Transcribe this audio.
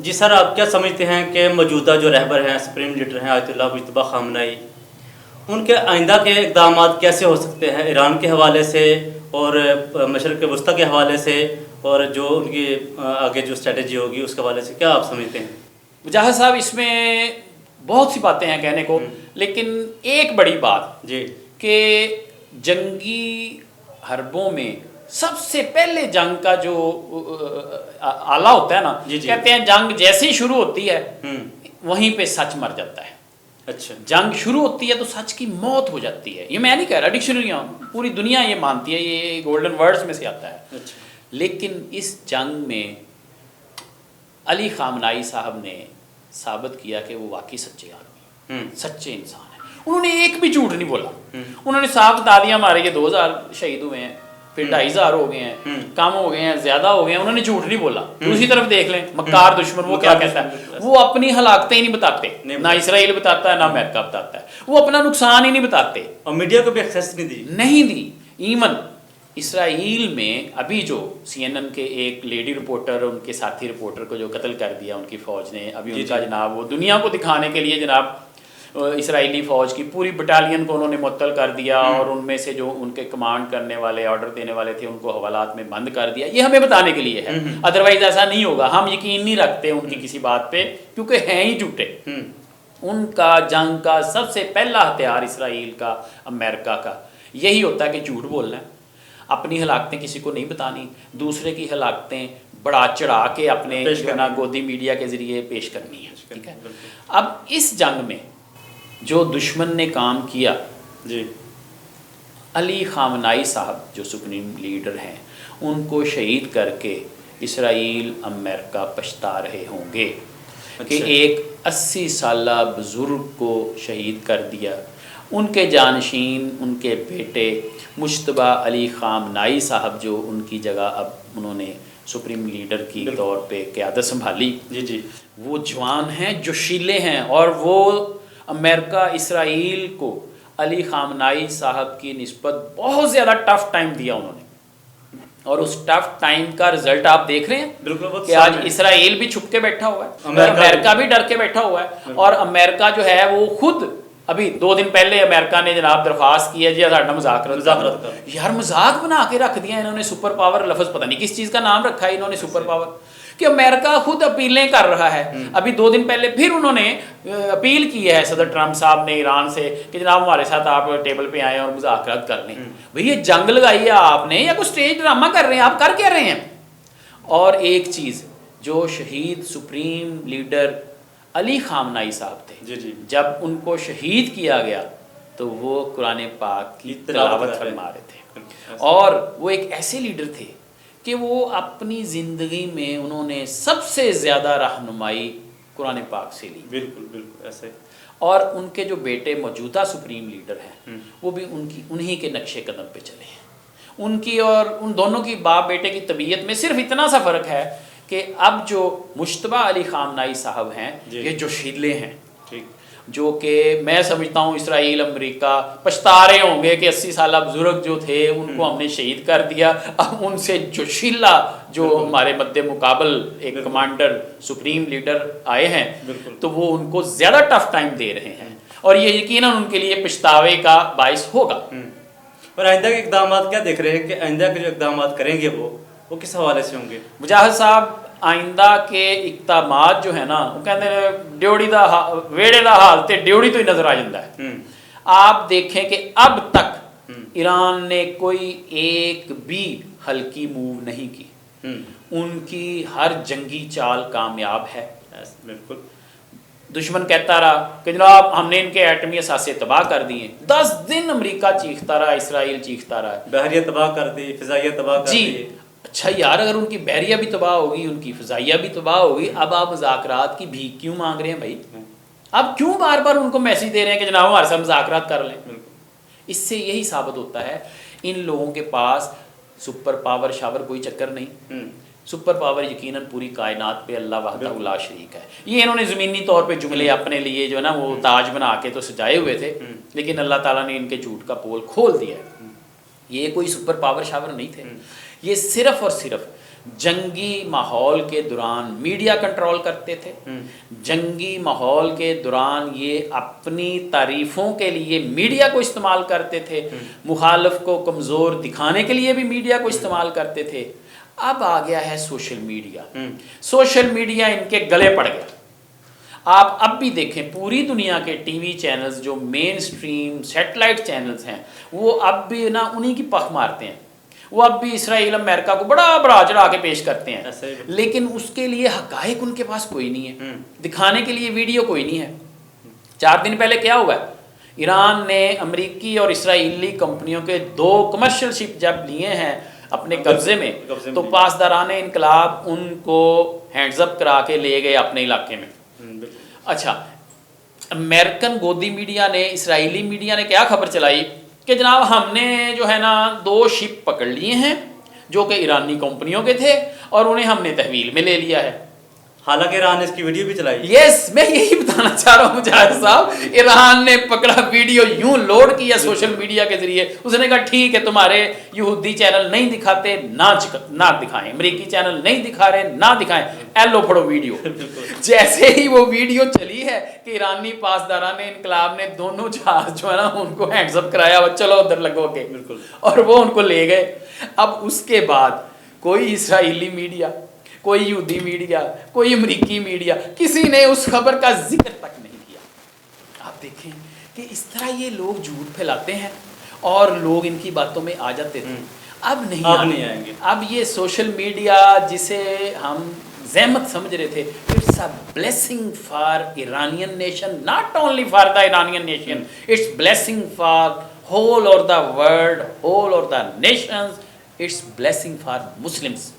جی سر، آپ کیا سمجھتے ہیں کہ موجودہ جو رہبر ہیں، سپریم لیڈر ہیں آیت اللہ مجتبیٰ خامنہئی، ان کے آئندہ کے اقدامات کیسے ہو سکتے ہیں ایران کے حوالے سے اور مشرق وسطیٰ کے حوالے سے، اور جو ان کی آگے جو اسٹریٹجی ہوگی اس کے حوالے سے کیا آپ سمجھتے ہیں؟ مجاہد صاحب، اس میں بہت سی باتیں ہیں کہنے کو، لیکن ایک بڑی بات جی کہ جنگی حربوں میں سب سے پہلے جنگ کا جو آلہ ہوتا ہے نا، کہتے ہیں جنگ جیسے ہی شروع ہوتی ہے وہیں پہ سچ مر جاتا ہے۔ اچھا، جنگ شروع ہوتی ہے تو سچ کی موت ہو جاتی ہے۔ یہ میں نہیں کہہ رہا، ڈکشنریاں پوری دنیا یہ مانتی ہے، یہ گولڈن ورڈز میں سے آتا ہے۔ لیکن اس جنگ میں علی خامنہئی صاحب نے ثابت کیا کہ وہ واقعی سچے آدمی، سچے انسان ہیں۔ انہوں نے ایک بھی جھوٹ نہیں بولا۔ انہوں نے صاف بتا دیا ہمارے یہ 2000 شہید ہوئے ہیں، پھر 2500 ہو گئے ہیں، کم ہو گئے ہیں، زیادہ ہو گئے ہیں، انہوں نے جھوٹ نہیں بولا۔ دوسری طرف دیکھ لیں مکار دشمن، وہ کیا کہتا ہے؟ وہ اپنی ہلاکتیں ہی نہیں بتاتے، نہ اسرائیل بتاتا ہے نہ امریکہ بتاتا ہے، وہ اپنا نقصان ہی نہیں بتاتے، اور میڈیا کو بھی ایکسیس نہیں دی۔ ایون اسرائیل میں ابھی جو سی این این کے ایک لیڈی رپورٹر، ان کے ساتھی رپورٹر کو جو قتل کر دیا ان کی فوج نے، ابھی ان کا جناب وہ دنیا کو دکھانے کے لیے جناب اسرائیلی فوج کی پوری بٹالین کو انہوں نے معطل کر دیا، اور ان میں سے جو ان کے کمانڈ کرنے والے، آرڈر دینے والے تھے، ان کو حوالات میں بند کر دیا۔ یہ ہمیں بتانے کے لیے ہے، ادروائز ایسا نہیں ہوگا۔ ہم یقین نہیں رکھتے ان کی کسی بات پہ، کیونکہ ہیں ہی جھوٹے۔ ان کا جنگ کا سب سے پہلا ہتھیار اسرائیل کا، امریکہ کا یہی ہوتا ہے کہ جھوٹ بولنا ہے، اپنی ہلاکتیں کسی کو نہیں بتانی، دوسرے کی ہلاکتیں بڑا چڑھا کے اپنے گودی میڈیا کے ذریعے پیش کرنی ہے، ٹھیک ہے۔ اب اس جنگ میں جو دشمن نے کام کیا، علی خامنہئی صاحب جو سپریم لیڈر ہیں، ان کو شہید کر کے اسرائیل، امریکہ پچھتا رہے ہوں گے کہ ایک 80 سالہ بزرگ کو شہید کر دیا۔ ان کے جانشین، ان کے بیٹے مجتبیٰ علی خامنہئی صاحب، جو ان کی جگہ اب انہوں نے سپریم لیڈر کی طور پہ قیادت سنبھالی، وہ جوان ہیں، جوشیلے ہیں، اور وہ امریکہ اسرائیل کو علی خامنہئی صاحب کی نسبت بہت زیادہ ٹف ٹائم دیا انہوں نے، اور اس ٹف ٹائم کا رزلٹ آپ دیکھ رہے ہیں کہ آج اسرائیل بھی چھپ کے بیٹھا ہوا ہے، امریکہ بھی ڈر کے بیٹھا ہوا ہے، اور امریکہ جو ہے وہ خود ابھی 2 دن پہلے امریکہ نے جناب درخواست کی ہے جی ساڈا مذاکرات، یار مذاق بنا کے رکھ دیا انہوں نے۔ سپر پاور لفظ پتہ نہیں کس چیز کا نام رکھا ہے انہوں نے، سپر پاور، کہ امریکہ خود اپیلیں کر رہا ہے۔ ابھی 2 دن پہلے پھر انہوں نے اپیل کی ہے صدر ٹرمپ صاحب نے ایران سے کہ جناب ہمارے ساتھ آپ ٹیبل پہ آئیں اور مذاکرات کر لیں۔ بھئی یہ جنگ لگائی ہے آپ نے یا کوئی اسٹیج ڈرامہ کر رہے ہیں آپ؟ کر کیا رہے ہیں؟ اور ایک چیز، جو شہید سپریم لیڈر علی خامنہئی صاحب تھے، جب ان کو شہید کیا گیا تو وہ قرآن پاک کی تلاوت فرما رہے تھے، اور وہ ایک ایسے لیڈر تھے کہ وہ اپنی زندگی میں انہوں نے سب سے زیادہ رہنمائی قرآن پاک سے لی۔ بالکل ایسے۔ اور ان کے جو بیٹے موجودہ سپریم لیڈر ہیں، وہ بھی انہی کے نقش قدم پہ چلے ہیں۔ ان کی اور ان دونوں کی باپ بیٹے کی طبیعت میں صرف اتنا سا فرق ہے کہ اب جو مجتبیٰ علی خامنہئی صاحب ہیں، یہ جوشیلے ہیں، جو کہ میں سمجھتا ہوں اسرائیل، امریکہ پچھتا رہے ہوں گے کہ 80 سالہ بزرگ جو تھے ان کو ہم نے شہید کر دیا۔ اب ان سے جوشیلا جو ہمارے مد مقابل ایک کمانڈر، سپریم لیڈر آئے ہیں، تو وہ ان کو زیادہ ٹف ٹائم دے رہے ہیں، اور یہ یقیناً ان کے لیے پچھتاوے کا باعث ہوگا۔ اور آئندہ کے اقدامات کیا دیکھ رہے ہیں کہ آئندہ کے جو اقدامات کریں گے وہ کس حوالے سے ہوں گے؟ مجاہد صاحب، آئندہ کے اقدامات جو ہے نا، وہ کہتے ہیں ڈیوڑی دا ویڑے دا حال تے ڈیوڑی تو ہی نظر آ جاتا ہے۔ آپ دیکھیں کہ اب تک ایران نے کوئی ایک بھی ہلکی موو نہیں کی، ان کی ہر جنگی چال کامیاب ہے۔ بالکل، دشمن کہتا رہا کہ جناب ہم نے ان کے ایٹمی اثاثے تباہ کر دیے، 10 دن امریکہ چیختا رہا، اسرائیل چیختا رہا، بحریہ تباہ کر دی، فضائیہ تباہ کر دی۔ اچھا یار، اگر ان کی بحریہ بھی تباہ ہوگی، ان کی فضائیہ بھی تباہ ہوگی، اب آپ مذاکرات کی بھیک کیوں مانگ رہے ہیں بھائی؟ اب کیوں بار بار ان کو میسج دے رہے ہیں کہ جناب ہمارے ساتھ مذاکرات کر لیں؟ اس سے یہی ثابت ہوتا ہے ان لوگوں کے پاس سپر پاور شاور کوئی چکر نہیں۔ سپر پاور یقیناً پوری کائنات پہ اللہ وحدہ لا شریک ہے۔ یہ انہوں نے زمینی طور پہ جملے اپنے لیے جو ہے نا وہ تاج بنا کے تو سجائے ہوئے تھے، لیکن اللہ تعالیٰ نے ان کے جھوٹ کا پول کھول دیا ہے۔ یہ کوئی سپر پاور شاور نہیں تھے، یہ صرف اور صرف جنگی ماحول کے دوران میڈیا کنٹرول کرتے تھے، جنگی ماحول کے دوران یہ اپنی تعریفوں کے لیے میڈیا کو استعمال کرتے تھے، مخالف کو کمزور دکھانے کے لیے بھی میڈیا کو استعمال کرتے تھے۔ اب آ گیا ہے سوشل میڈیا، سوشل میڈیا ان کے گلے پڑ گیا۔ آپ اب بھی دیکھیں پوری دنیا کے ٹی وی چینلز جو مین سٹریم سیٹلائٹ چینلز ہیں وہ اب بھی نا انہی کی پخ مارتے ہیں، وہ اب بھی اسرائیل امریکہ کو بڑا بڑا چڑھا کے پیش کرتے ہیں، لیکن اس کے لیے حقائق ان کے پاس کوئی نہیں ہے، دکھانے کے لیے ویڈیو کوئی نہیں ہے۔ 4 دن پہلے کیا ہوا ہے، ایران نے امریکی اور اسرائیلی کمپنیوں کے 2 کمرشل شپ جب لیے ہیں اپنے قبضے میں تو پاسداران انقلاب ان کو ہینڈز اپ کرا کے لے گئے اپنے علاقے میں۔ اچھا، امریکن گودی میڈیا نے، اسرائیلی میڈیا نے کیا خبر چلائی کہ جناب ہم نے جو ہے نا 2 شپ پکڑ لیے ہیں جو کہ ایرانی کمپنیوں کے تھے اور انہیں ہم نے تحویل میں لے لیا ہے۔ حالانکہ ایران نے اس کی ویڈیو بھی چلائی۔ یس، میں یہی بتانا چاہ رہا ہوں مجاہد صاحب، ایران نے پکڑا ویڈیو یوں لوڈ کیا سوشل میڈیا کے ذریعے، اس نے کہا ٹھیک ہے تمہارے یہودی چینل نہیں دکھاتے نہ دکھائیں، امریکی چینل نہیں دکھا رہے نہ دکھائیں، ایلو پڑھو ویڈیو۔ جیسے ہی وہ ویڈیو چلی ہے کہ ایرانی پاسداران انقلاب نے دونوں جہاز جو ہے نا ان کو ہینڈز اپ کرایا، چلو ادھر لگو کے، اور وہ ان کو لے گئے۔ اب اس کے بعد کوئی اسرائیلی میڈیا، کوئی یہودی میڈیا، کوئی امریکی میڈیا، کسی نے اس خبر کا ذکر تک نہیں کیا۔ آپ دیکھیں کہ اس طرح یہ لوگ جھوٹ پھیلاتے ہیں اور لوگ ان کی باتوں میں آ جاتے تھے، اب نہیں آئیں گے۔ اب یہ سوشل میڈیا جسے ہم زحمت سمجھ رہے تھے، it's a blessing for Iranian nation, not only for the Iranian nation, it's blessing for whole of the world, whole of the nations, it's blessing for Muslims.